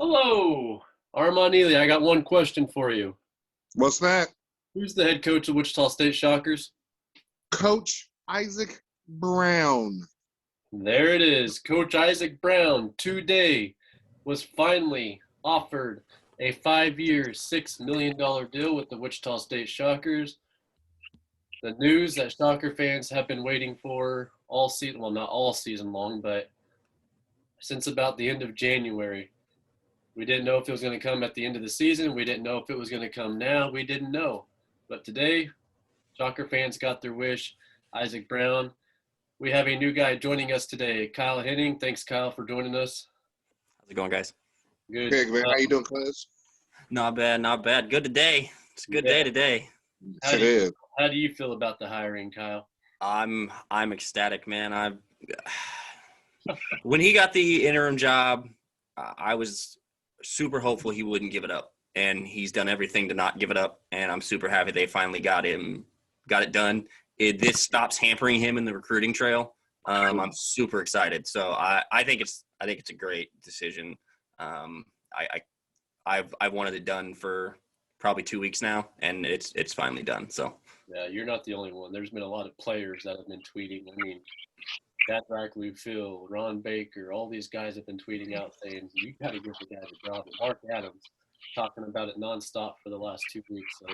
Hello, Armand Ely. I got one question for you. What's that? Who's the head coach of Wichita State Shockers? Coach Isaac Brown. There it is. Coach Isaac Brown today was finally offered a 5-year, $6 million deal with the Wichita State Shockers. The news that Shocker fans have been waiting for all season, well, not all season long, but since about the end of January. We didn't know if it was going to come at the end of the season. We didn't know if it was going to come now. We didn't know. But today, Shocker fans got their wish. Isaac Brown. We have a new guy joining us today, Kyle Henning. Thanks, Kyle, for joining us. How's it going, guys? Good. Big man, how you doing, Cuz? Not bad, not bad. Good today. It's a good day today. How do you feel about the hiring, Kyle? I'm ecstatic, man. When he got the interim job, I was super hopeful he wouldn't give it up, and he's done everything to not give it up. And I'm super happy they finally got it done. This stops hampering him in the recruiting trail. I'm super excited. So I think it's a great decision. I've wanted it done for probably 2 weeks now, and it's finally done. So yeah, you're not the only one. There's been a lot of players that have been tweeting. I mean, Pat Brackley, Phil, Ron Baker, all these guys have been tweeting out saying, you got to give the guy the job. And Mark Adams talking about it nonstop for the last 2 weeks. So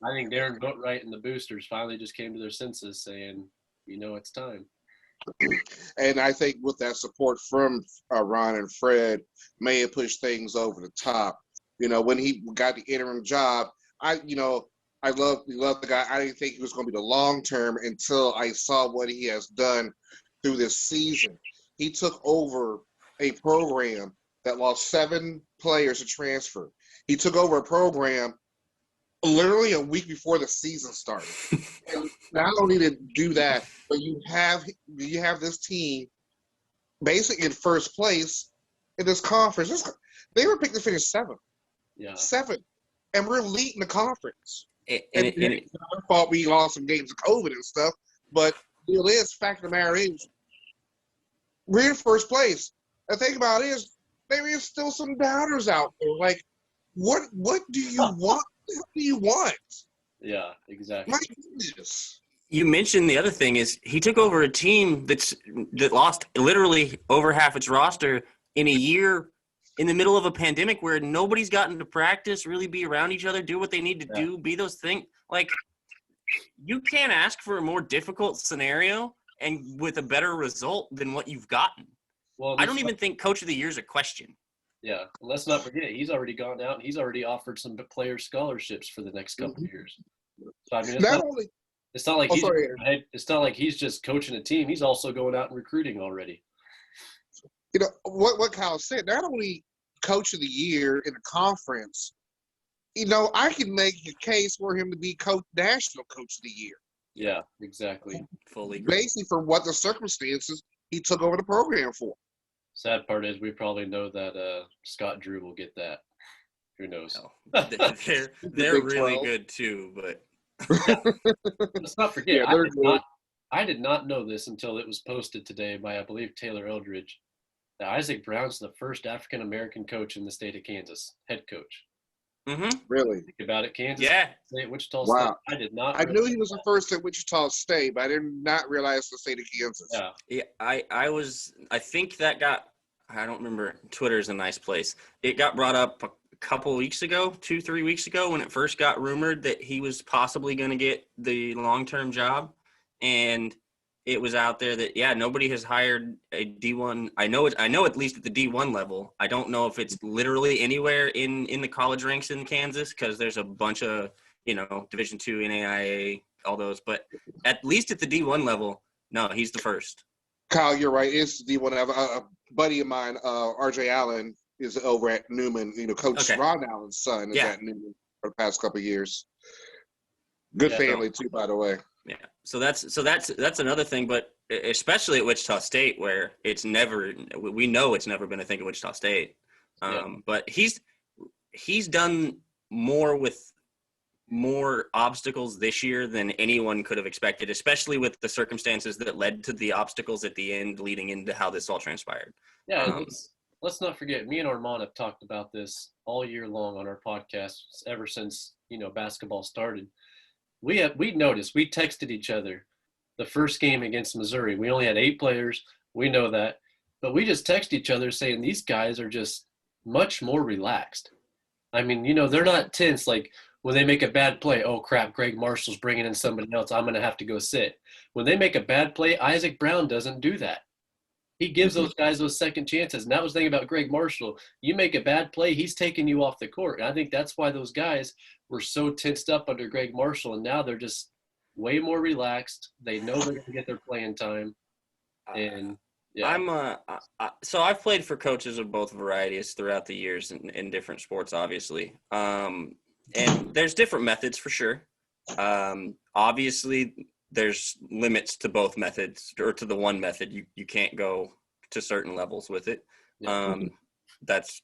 I think Darren Boatwright and the boosters finally just came to their senses saying, it's time. And I think with that support from Ron and Fred, may have pushed things over the top. When he got the interim job, I love the guy. I didn't think he was going to be the long term until I saw what he has done through this season. He took over a program that lost 7 players to transfer. He took over a program literally a week before the season started. And not only did do that, but you have this team basically in first place in this conference. They were picked to finish 7th. Yeah. 7th. And we're leading the conference. And It's our fault we lost some games of COVID and stuff, but the deal is, fact of the matter is, we're in first place. The thing about it is, there is still some doubters out there. Like, what do you want? What do you want? Yeah, exactly. My goodness. you mentioned the other thing is he took over a team that lost literally over half its roster in a year in the middle of a pandemic where nobody's gotten to practice, really be around each other, do what they need to do, be those things. Like, you can't ask for a more difficult scenario and with a better result than what you've gotten. Well, I don't even think Coach of the Year is a question. Yeah, and let's not forget, he's already gone out and he's already offered some player scholarships for the next couple of years. So I mean, it's not like he's just coaching a team. He's also going out and recruiting already. You know what Kyle said. Not only Coach of the Year in a conference, you know, I can make a case for him to be National Coach of the Year. Yeah, exactly. Fully agree. Basically, for what the circumstances he took over the program for. Sad part is we probably know that Scott Drew will get that. Who knows? No. They're really good too, but let's not forget. I did not know this until it was posted today by, I believe, Taylor Eldridge, that Isaac Brown's the first African American coach in the state of Kansas, head coach. Mm-hmm. Really? Think about it, Kansas. Yeah. State, Wichita Wow. State. I did not. I knew he was the first at Wichita State, but I did not realize the state of Kansas. Yeah. I think that got, I don't remember. Twitter's a nice place. It got brought up a couple weeks ago, 2-3 weeks ago, when it first got rumored that he was possibly going to get the long-term job. And it was out there that, nobody has hired a D1. I know at least at the D1 level. I don't know if it's literally anywhere in the college ranks in Kansas, because there's a bunch of, Division II, NAIA, all those. But at least at the D1 level, no, he's the first. Kyle, you're right. It's D1. A buddy of mine, RJ Allen, is over at Newman. Coach Ron Allen's son is at Newman for the past couple of years. Good family too, by the way. Yeah. So that's another thing, but especially at Wichita State, where we know it's never been a thing at Wichita State. But he's done more with more obstacles this year than anyone could have expected, especially with the circumstances that led to the obstacles at the end, leading into how this all transpired. Yeah. let's not forget, me and Armand have talked about this all year long on our podcast ever since, basketball started. We noticed, we texted each other the first game against Missouri. We only had 8 players. We know that. But we just text each other saying these guys are just much more relaxed. I mean, they're not tense like when they make a bad play. Oh, crap, Greg Marshall's bringing in somebody else. I'm going to have to go sit. When they make a bad play, Isaac Brown doesn't do that. He gives those guys those second chances. And that was the thing about Greg Marshall. You make a bad play, he's taking you off the court. And I think that's why those guys were so tensed up under Greg Marshall. And now they're just way more relaxed. They know they're going to get their playing time. And yeah. So I've played for coaches of both varieties throughout the years in different sports, obviously. And there's different methods for sure. Obviously, there's limits to both methods, or to the one method. You can't go to certain levels with it. Yeah. That's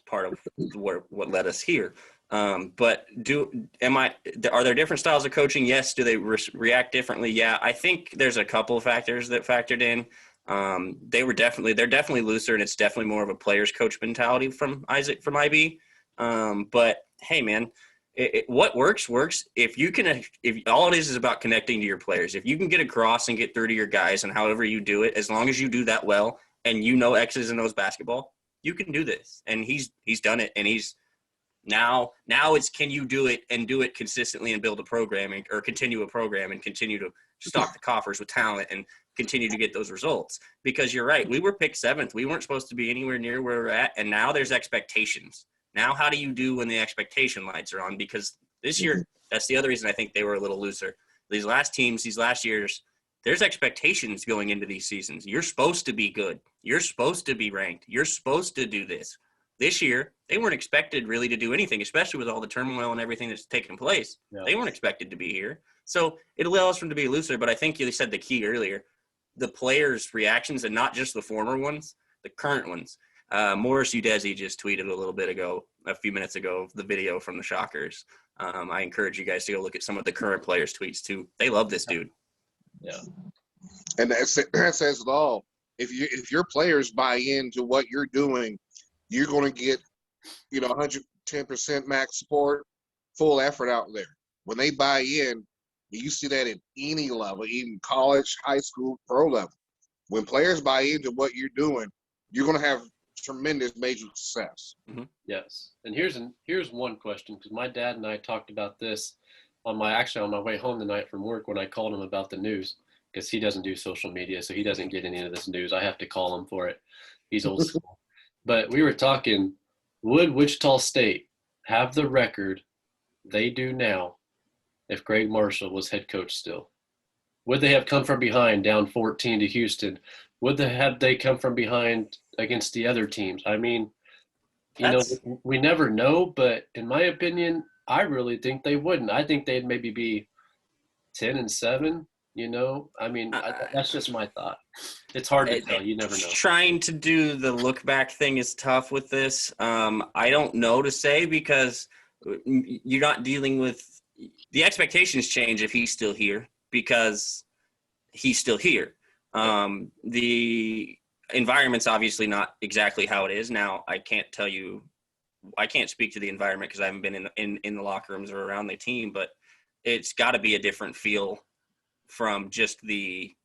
part of what led us here. But are there different styles of coaching? Yes. Do they react differently? Yeah. I think there's a couple of factors that factored in. They're definitely looser, and it's definitely more of a player's coach mentality from IB. But hey, man, what works. If all it is about connecting to your players, if you can get across and get through to your guys, and however you do it, as long as you do that well, and X's and O's basketball, you can do this. And he's done it, and he's now it's, can you do it and do it consistently and build a program or continue a program and continue to stock the coffers with talent and continue to get those results? Because you're right, we were picked 7th. We weren't supposed to be anywhere near where we're at, and now there's expectations. Now, how do you do when the expectation lights are on? Because this year, that's the other reason I think they were a little looser. These last years, there's expectations going into these seasons. You're supposed to be good. You're supposed to be ranked. You're supposed to do this. This year, they weren't expected really to do anything, especially with all the turmoil and everything that's taken place. Yeah. They weren't expected to be here. So it allows them to be looser, but I think you said the key earlier, the players' reactions, and not just the former ones, the current ones. Morris Udezi just tweeted a few minutes ago, the video from the Shockers. I encourage you guys to go look at some of the current players' tweets too. They love this dude. Yeah. And that says it all. If your players buy into what you're doing, you're going to get, 110% max support, full effort out there. When they buy in, you see that at any level, even college, high school, pro level. When players buy into what you're doing, you're going to have tremendous major success. Mm-hmm. Yes. And here's one question, because my dad and I talked about this on my way home tonight from work when I called him about the news, because he doesn't do social media, so he doesn't get any of this news. I have to call him for it. He's old school. But we were talking, would Wichita State have the record they do now if Greg Marshall was head coach still? Would they have come from behind down 14 to Houston? Would they come from behind against the other teams? I mean, we never know, but in my opinion, I really think they wouldn't. I think they'd maybe be 10-7. I mean, that's just my thought. It's hard to tell. You never know. Trying to do the look back thing is tough with this. I don't know to say, because you're not dealing with the expectations change if he's still here, because he's still here. The environment's obviously not exactly how it is now. I can't speak to the environment because I haven't been in the locker rooms or around the team, but it's got to be a different feel from just the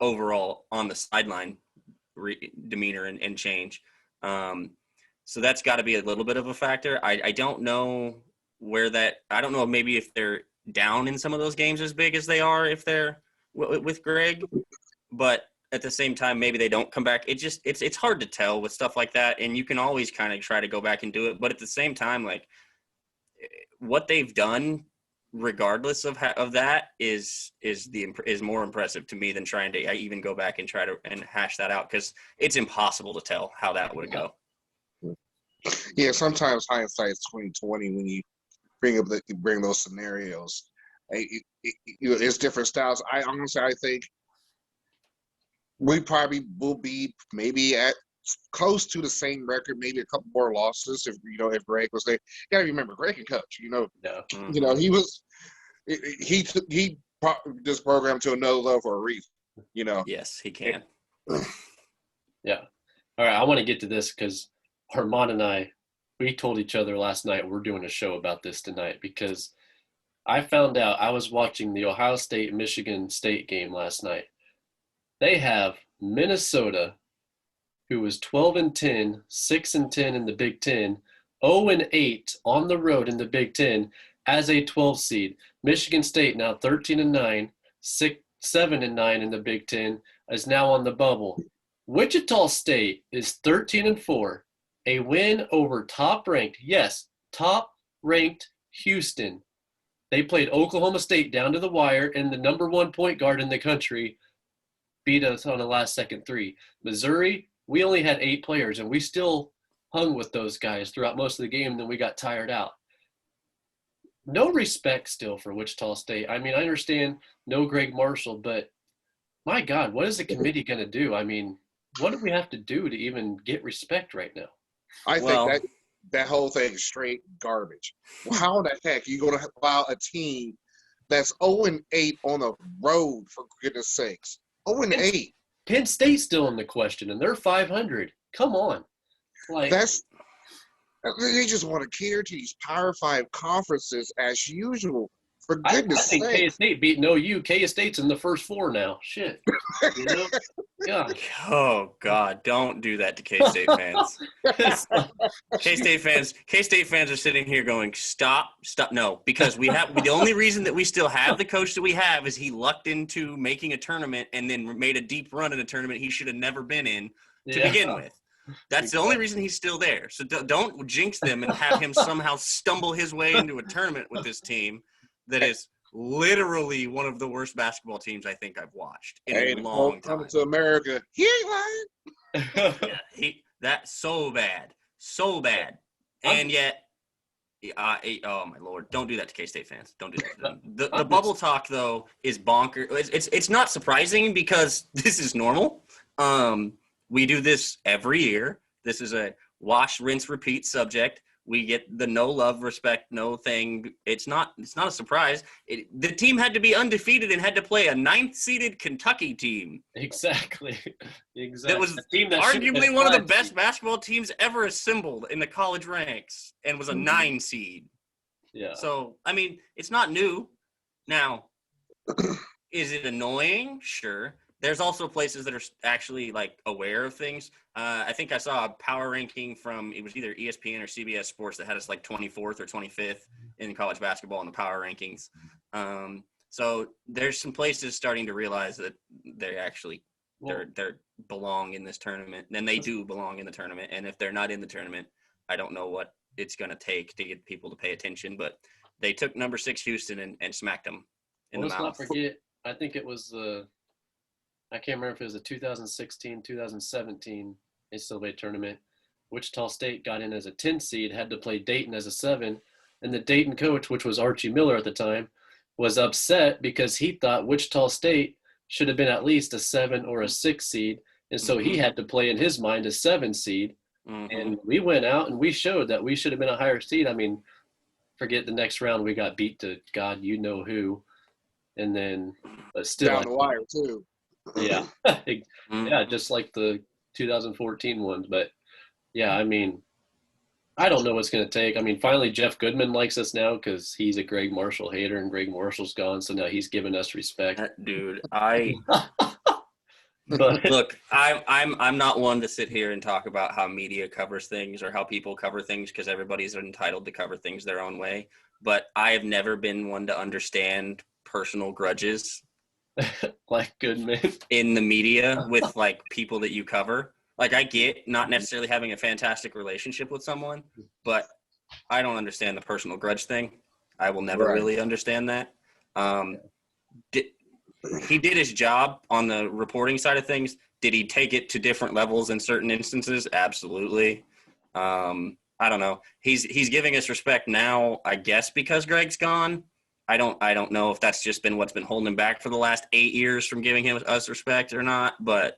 overall on the sideline demeanor and change. So that's got to be a little bit of a factor. I don't know I don't know maybe if they're down in some of those games as big as they are if they're with Greg, but at the same time, maybe they don't come back. It's hard to tell with stuff like that. And you can always kind of try to go back and do it. But at the same time, like, what they've done, regardless of that, is more impressive to me than trying to even go back and try to hash that out, because it's impossible to tell how that would go. Yeah, sometimes hindsight is 20/20 when you bring those scenarios. It's different styles. I think we probably will be maybe at close to the same record, maybe a couple more losses if Greg was there. You gotta remember, Greg can coach. Yeah. He brought this program to another level for a reason. Yes, he can. Yeah. All right, I want to get to this because Armand and I, we told each other last night we're doing a show about this tonight because I found out I was watching the Ohio State Michigan State game last night. They have Minnesota, who was 12-10, 6-10 in the Big Ten, 0-8 on the road in the Big Ten as a 12 seed. Michigan State now 13-9, 7-9 in the Big Ten, is now on the bubble. Wichita State is 13-4, a win over top-ranked, yes, top-ranked Houston. They played Oklahoma State down to the wire, and the number one point guard in the country beat us on a last-second three. Missouri, we only had 8 players, and we still hung with those guys throughout most of the game, and then we got tired out. No respect still for Wichita State. I mean, I understand no Greg Marshall, but my God, what is the committee going to do? I mean, what do we have to do to even get respect right now? I think that whole thing is straight garbage. Well, how in the heck are you going to allow a team that's 0-8 on the road, for goodness sakes? 0-8. Penn State's still in the question, and they're 500. Come on. They just want to cater to these Power 5 conferences as usual. For goodness sake. I think K-State beating OU. K-State's in the first 4 now. Shit. You know? Yeah. Oh God! Don't do that to K-State fans. K-State fans are sitting here going, "Stop! No!" Because we have the only reason that we still have the coach that we have is he lucked into making a tournament and then made a deep run in a tournament he should have never been in to begin with. That's the only reason he's still there. So don't jinx them and have him somehow stumble his way into a tournament with this team that is literally one of the worst basketball teams I think I've watched in a long time. Coming to America, he ain't lying. Yeah, that's so bad, and yet, oh my Lord, don't do that to K-State fans. Don't do that to them. The bubble talk though is bonkers. It's not surprising because this is normal. We do this every year. This is a wash, rinse, repeat subject. We get the no love, respect, no thing. It's not a surprise. The team had to be undefeated and had to play a 9th-seeded Kentucky team. Exactly. That was arguably one of the best basketball teams ever assembled in the college ranks and was a 9 seed. Yeah. So, I mean, it's not new. Now, is it annoying? Sure. There's also places that are actually like aware of things. I think I saw a power ranking from, it was either ESPN or CBS Sports that had us like 24th or 25th in college basketball in the power rankings. So there's some places starting to realize that they actually they belong in this tournament. And they do belong in the tournament. And if they're not in the tournament, I don't know what it's going to take to get people to pay attention. But they took number 6 Houston and smacked them in the mouth. Let's not forget, I think it was I can't remember if it was the 2016, 2017 NCAA tournament. Wichita State got in as a 10 seed, had to play Dayton as a 7, and the Dayton coach, which was Archie Miller at the time, was upset because he thought Wichita State should have been at least a 7 or a 6 seed, and so he had to play in his mind a 7 seed. And we went out and we showed that we should have been a higher seed. I mean, forget the next round we got beat to God you know who, and then but still down the wire too. Yeah. Yeah, just like the 2014 ones. But, yeah, I mean, I don't know what's going to take. I mean, finally Jeff Goodman likes us now because he's a Greg Marshall hater, and Greg Marshall's gone, so now he's giving us respect. Dude, look, I'm not one to sit here and talk about how media covers things or how people cover things because everybody's entitled to cover things their own way. But I have never been one to understand personal grudges. Like Goodman in the media with like people that you cover. Like I get not necessarily having a fantastic relationship with someone, but I don't understand the personal grudge thing. I will never really understand that. He did his job on the reporting side of things. Did he take it to different levels in certain instances? Absolutely. I don't know. He's giving us respect now, I guess, because Greg's gone. I don't know if that's just been what's been holding him back for the last 8 years from giving us respect or not, but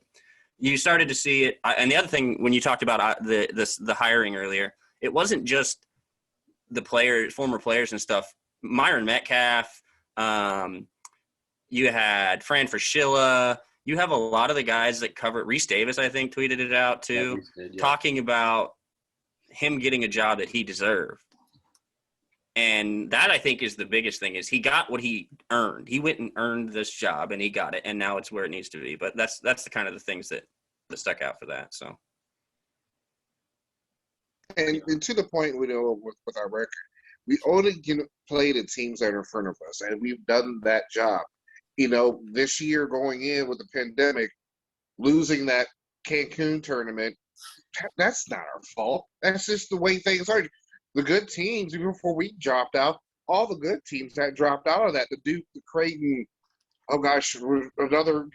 you started to see it. And the other thing, when you talked about the hiring earlier, it wasn't just the players, former players and stuff. Myron Metcalf, you had Fran Fraschilla, you have a lot of the guys that cover. Reese Davis, I think, tweeted it out too, talking about him getting a job that he deserved. And that, I think, is the biggest thing, is he got what he earned. He went and earned this job, and he got it, and now it's where it needs to be. But that's the kind of the things that stuck out for that. So, and to the point, with our record, we only play the teams that are in front of us, and we've done that job. This year going in with the pandemic, losing that Cancun tournament, that's not our fault. That's just the way things are. The good teams, even before we dropped out, all the good teams that dropped out of that, the Duke, the Creighton, another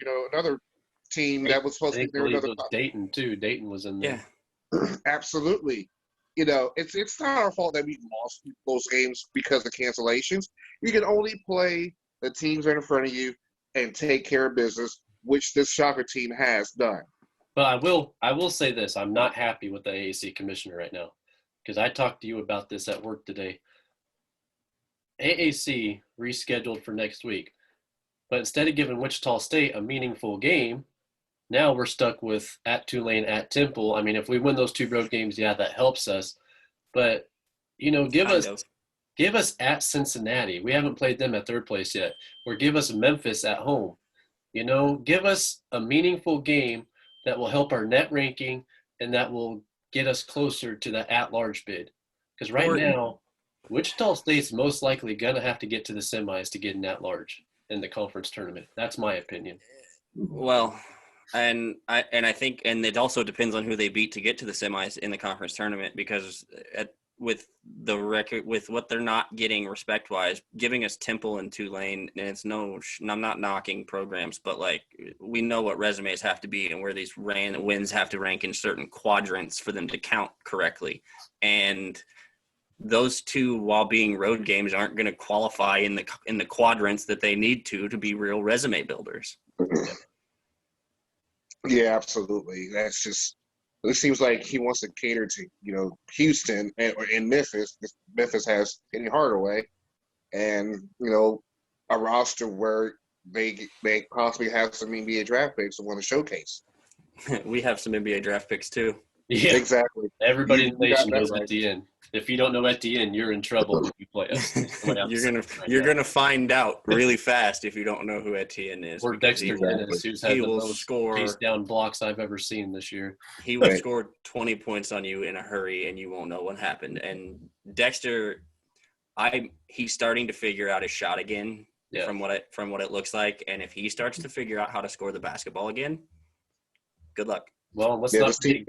team that was supposed to be there. Another Dayton too. Dayton was in there. Yeah, absolutely. It's not our fault that we lost those games because of cancellations. You can only play the teams that are in front of you and take care of business, which this Shocker team has done. But I will say this: I'm not happy with the AAC commissioner right now, because I talked to you about this at work today. AAC rescheduled for next week, but instead of giving Wichita State a meaningful game, now we're stuck with at Tulane, at Temple. I mean, if we win those 2 road games, yeah, that helps us. But, give us at Cincinnati. We haven't played them at 3rd place yet. Or give us Memphis at home. Give us a meaningful game that will help our net ranking and that will get us closer to the at-large bid. Because right now, Wichita State's most likely going to have to get to the semis to get an at-large in the conference tournament. That's my opinion. Well, and I think, and it also depends on who they beat to get to the semis in the conference tournament, because with the record, with what they're not getting respect-wise, giving us Temple and Tulane, and I'm not knocking programs, but we know what resumes have to be and where these wins have to rank in certain quadrants for them to count correctly. And those 2, while being road games, aren't going to qualify in the quadrants that they need to be real resume builders. Yeah, absolutely. That's just, it seems like he wants to cater to, Houston and Memphis. Memphis has Penny Hardaway and, a roster where they possibly have some NBA draft picks to want to showcase. We have some NBA draft picks too. Yeah, exactly. Everybody in the nation knows Etienne. If you don't know Etienne, you're in trouble when you play us. You're gonna find out really fast if you don't know who Etienne is. Or Dexter Dennis, who's had the most score chase down blocks I've ever seen this year. He will score 20 points on you in a hurry, and you won't know what happened. And Dexter, he's starting to figure out his shot again. Yeah. From what it looks like, and if he starts to figure out how to score the basketball again, good luck. Well, let's not forget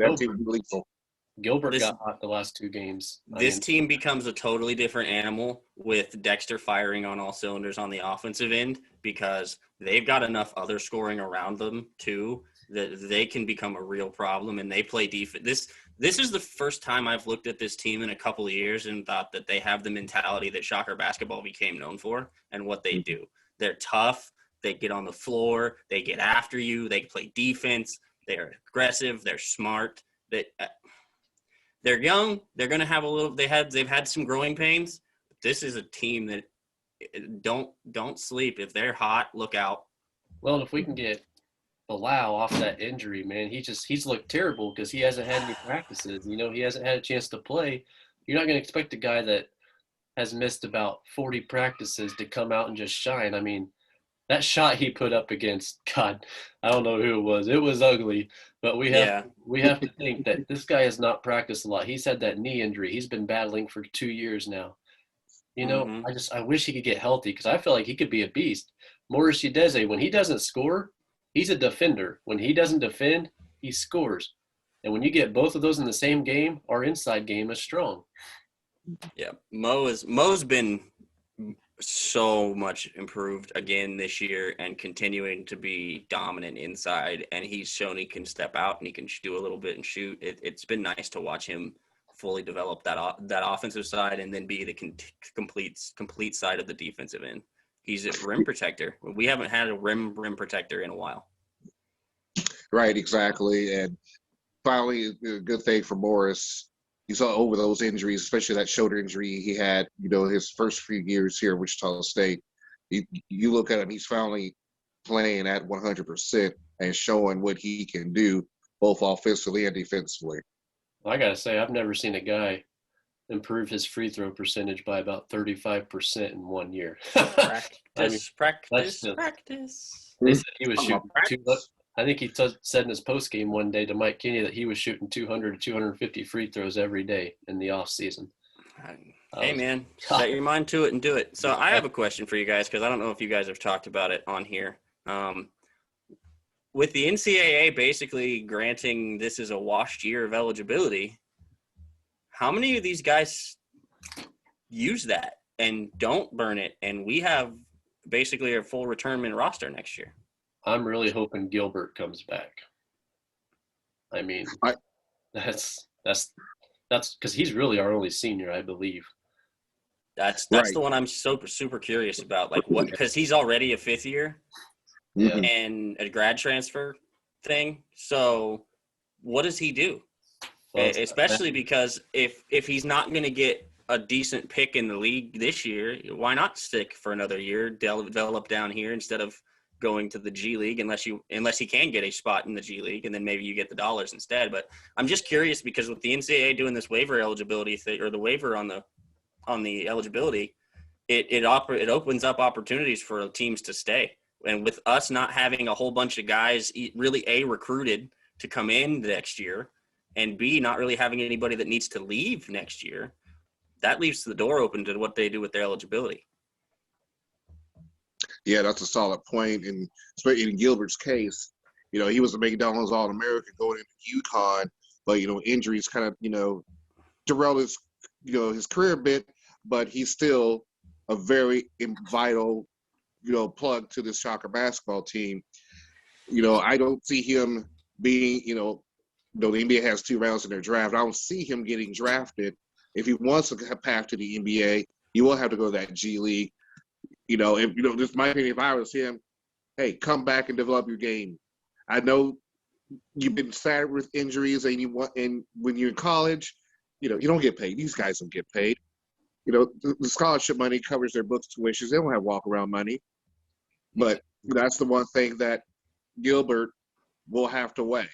Gilbert got hot the last 2 games. This team becomes a totally different animal with Dexter firing on all cylinders on the offensive end, because they've got enough other scoring around them too that they can become a real problem, and they play defense. This is the first time I've looked at this team in a couple of years and thought that they have the mentality that Shocker basketball became known for and what they do. They're tough. They get on the floor. They get after you. They play defense. They're aggressive. They're smart. They're young. They're going to have they've had some growing pains. This is a team that don't sleep. If they're hot, look out. Well, if we can get Bilal off that injury, man, he's looked terrible because he hasn't had any practices. He hasn't had a chance to play. You're not going to expect a guy that has missed about 40 practices to come out and just shine. I mean, that shot he put up against, God, I don't know who it was. It was ugly, but we have to think that this guy has not practiced a lot. He's had that knee injury. He's been battling for 2 years now. I wish he could get healthy, because I feel like he could be a beast. Morris Udeze, when he doesn't score, he's a defender. When he doesn't defend, he scores. And when you get both of those in the same game, our inside game is strong. Yeah, Mo's been so much improved again this year and continuing to be dominant inside, and he's shown he can step out and he can do a little bit and shoot. It's been nice to watch him fully develop that offensive side and then be the complete side of the defensive end. He's a rim protector. We haven't had a rim protector in a while. Right, exactly. And finally, a good thing for Morris, he's over those injuries, especially that shoulder injury he had, his first few years here at Wichita State. You look at him, he's finally playing at 100% and showing what he can do both offensively and defensively. I gotta say, I've never seen a guy improve his free throw percentage by about 35% in 1 year. Practice. They said he was shooting Practice. I think he said in his post game one day to Mike Kinney that he was shooting 200 to 250 free throws every day in the off season. Hey man, set your mind to it and do it. So I have a question for you guys, because I don't know if you guys have talked about it on here. With the NCAA basically granting this is a washed year of eligibility, how many of these guys use that and don't burn it? And we have basically a full returnment roster next year. I'm really hoping Gilbert comes back. I mean, that's because he's really our only senior, I believe. That's Right. the one I'm super curious about. Like what? Because he's already a fifth year. Yeah. And a grad transfer thing. So what does he do? Well, Especially because if he's not going to get a decent pick in the league this year, why not stick for another year, develop down here instead of going to the G League, unless he can get a spot in the G League, and then maybe you get the dollars instead. But I'm just curious because with the NCAA doing this waiver eligibility thing, or the waiver on the eligibility, it opens up opportunities for teams to stay. And with us not having a whole bunch of guys really A, recruited to come in next year, and B, not really having anybody that needs to leave next year, that leaves the door open to what they do with their eligibility. Yeah, that's a solid point. And especially in Gilbert's case, he was a McDonald's All-American going into UConn, but, injuries kind of, derailed his, his career a bit, but he's still a very vital, plug to this Shocker basketball team. I don't see him being, the NBA has 2 rounds in their draft. I don't see him getting drafted. If he wants to path to the NBA, he will have to go to that G League. This is my opinion. If I was him, hey, come back and develop your game. I know you've been sad with injuries, and when you're in college, you don't get paid. These guys don't get paid. The scholarship money covers their books, tuitions. They don't have walk-around money. But that's the one thing that Gilbert will have to weigh.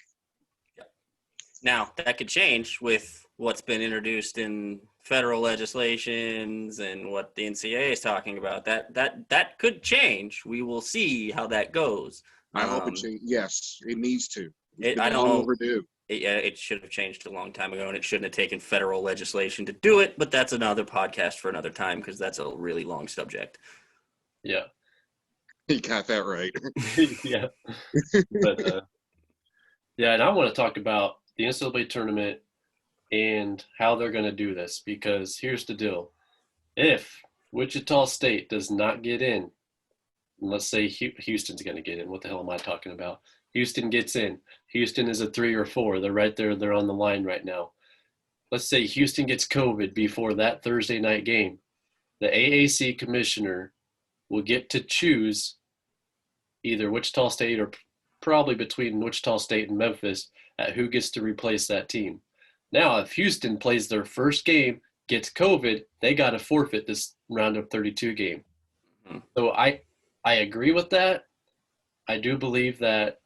Now, that could change with what's been introduced in federal legislations and what the NCAA is talking about. That could change. We will see how that goes. I hope it changes. Yes, it needs to. I don't know. Overdue. It should have changed a long time ago, and it shouldn't have taken federal legislation to do it, but that's another podcast for another time because that's a really long subject. Yeah. You got that right. Yeah. But, and I want to talk about the NCAA tournament and how they're going to do this, because here's the deal. If Wichita State does not get in, and let's say Houston's going to get in. What the hell am I talking about? Houston gets in. Houston is a 3 or 4. They're right there. They're on the line right now. Let's say Houston gets COVID before that Thursday night game. The AAC commissioner will get to choose either Wichita State or probably between Wichita State and Memphis at who gets to replace that team. Now, if Houston plays their first game, gets COVID, they got to forfeit this round of 32 game. Mm-hmm. So I agree with that. I do believe that,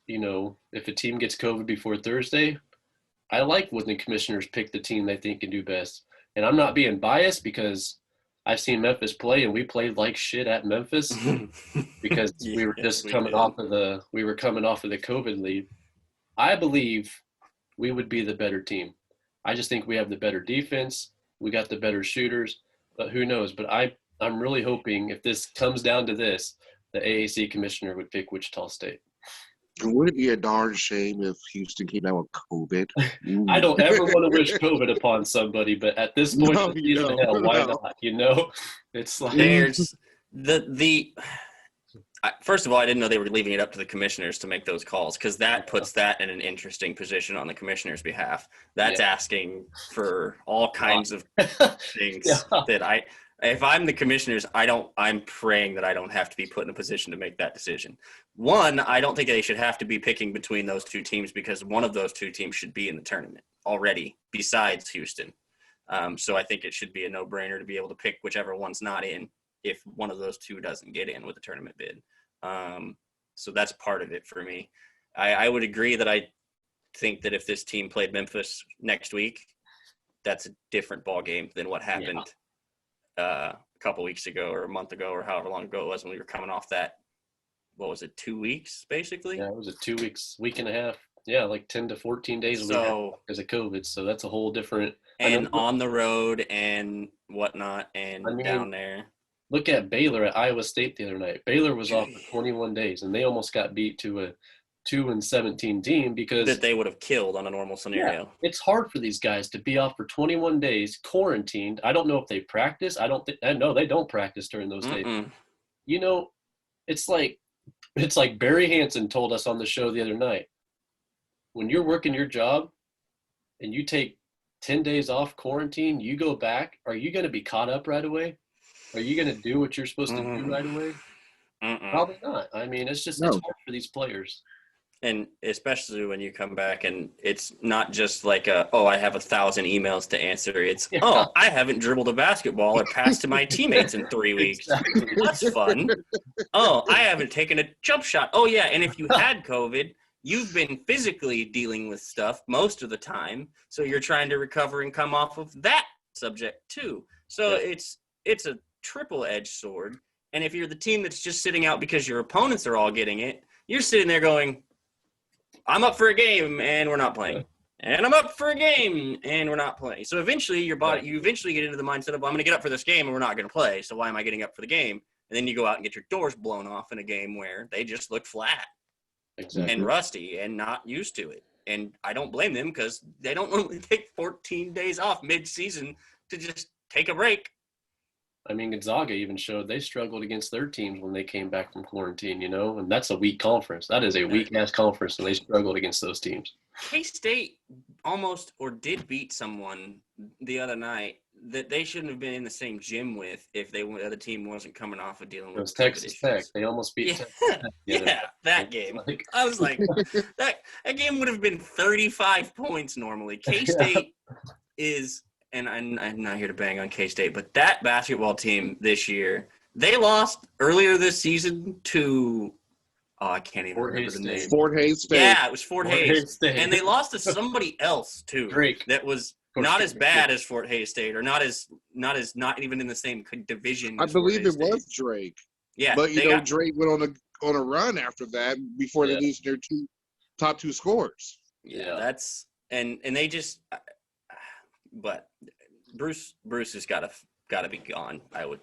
if a team gets COVID before Thursday, I like when the commissioners pick the team they think can do best. And I'm not being biased because I've seen Memphis play and we played like shit at Memphis because we were just coming off of the COVID lead. I believe we would be the better team. I just think we have the better defense. We got the better shooters, but who knows? But I'm really hoping if this comes down to this, the AAC commissioner would pick Wichita State. Would it be a darn shame if Houston came out with COVID? I don't ever want to wish COVID upon somebody, but at this point in the season, why not? It's like there's first of all, I didn't know they were leaving it up to the commissioners to make those calls, because that puts that in an interesting position on the commissioner's behalf. That's asking for all kinds of things that if I'm the commissioners, I'm praying that I don't have to be put in a position to make that decision. One, I don't think they should have to be picking between those two teams, because one of those two teams should be in the tournament already besides Houston. So I think it should be a no-brainer to be able to pick whichever one's not in if one of those two doesn't get in with the tournament bid. So that's part of it for me. I would agree that I think that if this team played Memphis next week, that's a different ball game than what happened a couple weeks ago or a month ago or however long ago it was when we were coming off that. What was it, 2 weeks basically? Yeah, it was a 2 weeks, week and a half. Yeah, like 10 to 14 days because of COVID. So that's a whole different. And on the road and whatnot and down there. Look at Baylor at Iowa State the other night. Baylor was off for 21 days, and they almost got beat to a 2-17 team because that they would have killed on a normal scenario. Yeah, it's hard for these guys to be off for 21 days, quarantined. I don't know if they practice. I know they don't practice during those days. You know, it's like Barry Hansen told us on the show the other night. When you're working your job and you take 10 days off quarantine, you go back, are you going to be caught up right away? Are you going to do what you're supposed to do right away? Probably not. I mean, it's just it's hard for these players. And especially when you come back and it's not just like I have 1,000 emails to answer. It's, I haven't dribbled a basketball or passed to my teammates in 3 weeks. Exactly. That's fun. I haven't taken a jump shot. Oh, yeah, and if you had COVID, you've been physically dealing with stuff most of the time. So you're trying to recover and come off of that subject too. So it's a triple-edged sword. And if you're the team that's just sitting out because your opponents are all getting it, you're sitting there going, I'm up for a game and we're not playing. And I'm up for a game and we're not playing. So eventually you eventually get into the mindset of, well, I'm going to get up for this game and we're not going to play. So why am I getting up for the game? And then you go out and get your doors blown off in a game where they just look flat and rusty and not used to it. And I don't blame them because they don't normally take 14 days off mid-season to just take a break. I mean, Gonzaga even showed they struggled against their teams when they came back from quarantine, and that's a weak conference. That is a weak-ass conference, and they struggled against those teams. K-State almost did beat someone the other night that they shouldn't have been in the same gym with if the other team wasn't coming off of dealing with it was Texas Tech. They almost beat Texas Tech. That game. I was like, that game would have been 35 points normally. K-State is – and I'm not here to bang on K-State, but that basketball team this year, they lost earlier this season to I can't even remember the name. Fort Hays State. Yeah, it was Fort Hays. And they lost to somebody else too. Drake. That was not as bad as Fort Hays State, or not even in the same division. I believe it was Drake. Yeah, but Drake went on a run after that before they lose their top two scorers. Yeah, that's and they just. But Bruce has got to be gone. I would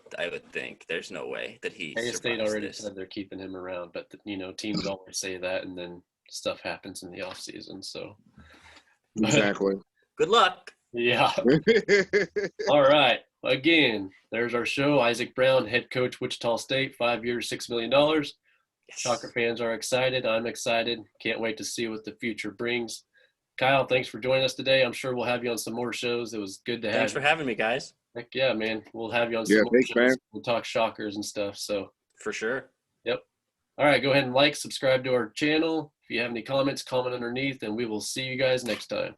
think there's no way that he. State already said they're keeping him around, but teams always say that, and then stuff happens in the off season. So exactly. Good luck. Yeah. All right. Again, there's our show. Isaac Brown, head coach, Wichita State, 5 years, $6 million. Yes. Shocker fans are excited. I'm excited. Can't wait to see what the future brings. Kyle, thanks for joining us today. I'm sure we'll have you on some more shows. It was good to have you. Thanks for having me, guys. Heck yeah, man. We'll have you on some more shows. Man. We'll talk Shockers and stuff. So for sure. Yep. All right, go ahead and subscribe to our channel. If you have any comments, comment underneath, and we will see you guys next time.